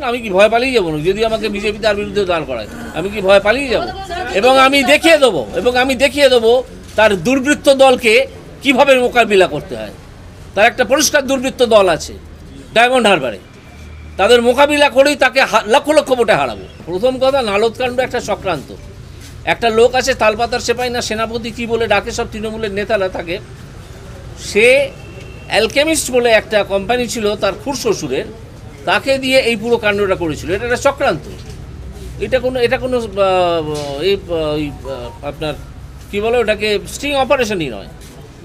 আমি কি ভয় পালিয়ে যাবো না? যদি আমাকে বিজেপি তার বিরুদ্ধে দাঁড় করায় আমি কি ভয় পালিয়ে যাব? এবং আমি দেখিয়ে দেবো তার দুর্বৃত্ত দলকে কিভাবে মোকাবিলা করতে হয়। তার একটা পরিষ্কার দুর্বৃত্ত দল আছে ডায়মন্ড হারবারে, তাদের মোকাবিলা করেই তাকে লক্ষ লক্ষ ভোটে হারাবো। প্রথম কথা, নালদকাণ্ড একটা চক্রান্ত। একটা লোক আছে তালপাতার সেপাই না সেনাপতি কি বলে ডাকে সব তৃণমূলের নেতারা থাকে, সে অ্যালকেমিস্ট বলে একটা কোম্পানি ছিল তার খুড়শ্বশুরের, তাকে দিয়ে এই পুরো কাণ্ডটা করেছিল। এটা একটা চক্রান্ত, এটা কোনো আপনার কী বলে ওটাকে স্টিং অপারেশনই নয়।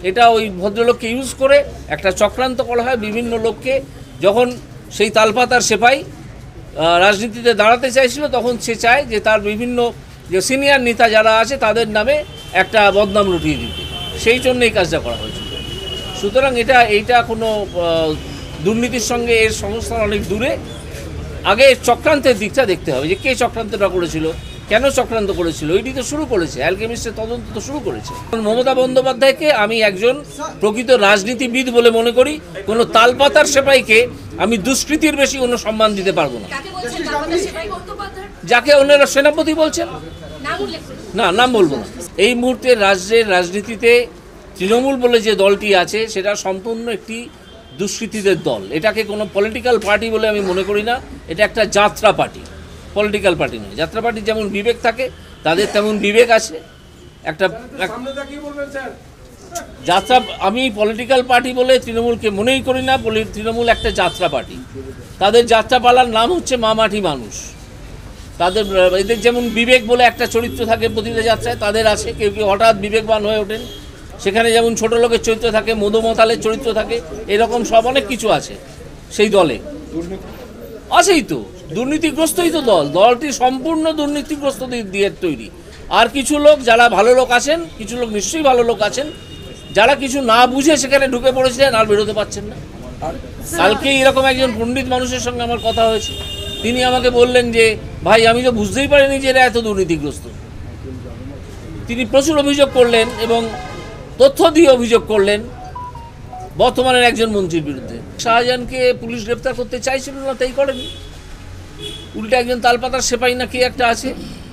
এটা ওই ভদ্রলোককে ইউজ করে একটা চক্রান্ত করা হয় বিভিন্ন লোককে। যখন সেই তালপাতার সেপাই রাজনীতিতে দাঁড়াতে চাইছিল তখন সে চায় যে তার বিভিন্ন যে সিনিয়র নেতা যারা আছে তাদের নামে একটা বদনাম রটিয়ে দিতে, সেই জন্য এই কাজটা করা হয়েছিল। সুতরাং এইটা কোনো দুর্নীতির সঙ্গে এর সংস্থান অনেক দূরে। আগে চক্রান্তের দিকটা দেখতে হবে যে কে চক্রান্তটা করেছিল, কেন চক্রান্ত করেছিল, এটি তো শুরু করেছে অ্যালকেমিস্টের তদন্ত তো শুরু করেছে। মমতা বন্দ্যোপাধ্যায়কে আমি একজন প্রকৃত রাজনীতিবিদ বলে মনে করি। কোনো তালপাতার সেপাইকে আমি দুষ্কৃতির বেশি কোনো সম্মান দিতে পারবো না। যাকে অন্যরা সেনাপতি বলছেন, না নাম বলবো না। এই মুহূর্তে রাজ্যের রাজনীতিতে তৃণমূল বলে যে দলটি আছে সেটা সম্পূর্ণ একটি দুষ্কৃতীদের দল। এটাকে কোনো পলিটিক্যাল পার্টি বলে আমি মনে করি না। এটা একটা যাত্রা পার্টি, পলিটিক্যাল পার্টি নয়। যাত্রা পার্টির যেমন বিবেক থাকে তাদের তেমন বিবেক আছে। একটা যাত্রা, আমি পলিটিক্যাল পার্টি বলে তৃণমূলকে মনেই করি না। তৃণমূল একটা যাত্রা পার্টি। তাদের যাত্রাপালার নাম হচ্ছে মা মাটি মানুষ। এদের যেমন বিবেক বলে একটা চরিত্র থাকে প্রতিটা যাত্রায়, তাদের আছে। কেউ কেউ হঠাৎ বিবেকবান হয়ে ওঠেন। সেখানে যেমন ছোট লোকের চরিত্র থাকে, মধুমতালের চরিত্র থাকে, এরকম সব অনেক কিছু আছে সেই দলে। আছেই তো, দুর্নীতিগ্রস্তই তো দলটি সম্পূর্ণ দুর্নীতিগ্রস্ত দিয়ে তৈরি। আর কিছু লোক যারা ভালো লোক আছেন, কিছু লোক নিশ্চয়ই ভালো লোক আছেন, যারা কিছু না বুঝে সেখানে ঢুকে পড়েছিলেন আর বেরোতে পারছেন না। কালকে এরকম একজন পণ্ডিত মানুষের সঙ্গে আমার কথা হয়েছে, তিনি আমাকে বললেন যে ভাই আমি তো বুঝতেই পারিনি যে এরা এত দুর্নীতিগ্রস্ত। তিনি প্রচুর অভিযোগ করলেন এবং তথ্য দিয়ে অভিযোগ করলেন বর্তমানের একজন মন্ত্রীর বিরুদ্ধে। শাহজাহানকে পুলিশ গ্রেপ্তার করতে চাইছিল না, তাই করেনি। উল্টে একজন তালপাতার সেপাই না কি একটা আছে,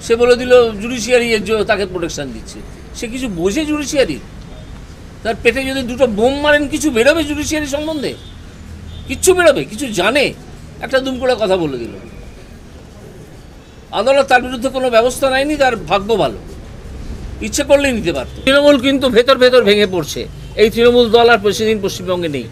সে বলে দিল জুডিশিয়ারি তাকে প্রোটেকশন দিচ্ছে। সে কিছু বোঝে জুডিশিয়ারি? তার পেটে যদি দুটো বোম মারেন কিছু বেরোবে জুডিশিয়ারি সম্বন্ধে? কিচ্ছু বেরোবে? কিছু জানে? একটা দুম করে কথা বলে দিল। আদালত তার বিরুদ্ধে কোনো ব্যবস্থা নেয়নি, তার ভাগ্য ভালো, ইচ্ছে করলেই নিতে পারত। তৃণমূল কিন্তু ভেতর ভেতর ভেঙে পড়ছে। এই তৃণমূল দল আর সেদিন পশ্চিমবঙ্গে নেই।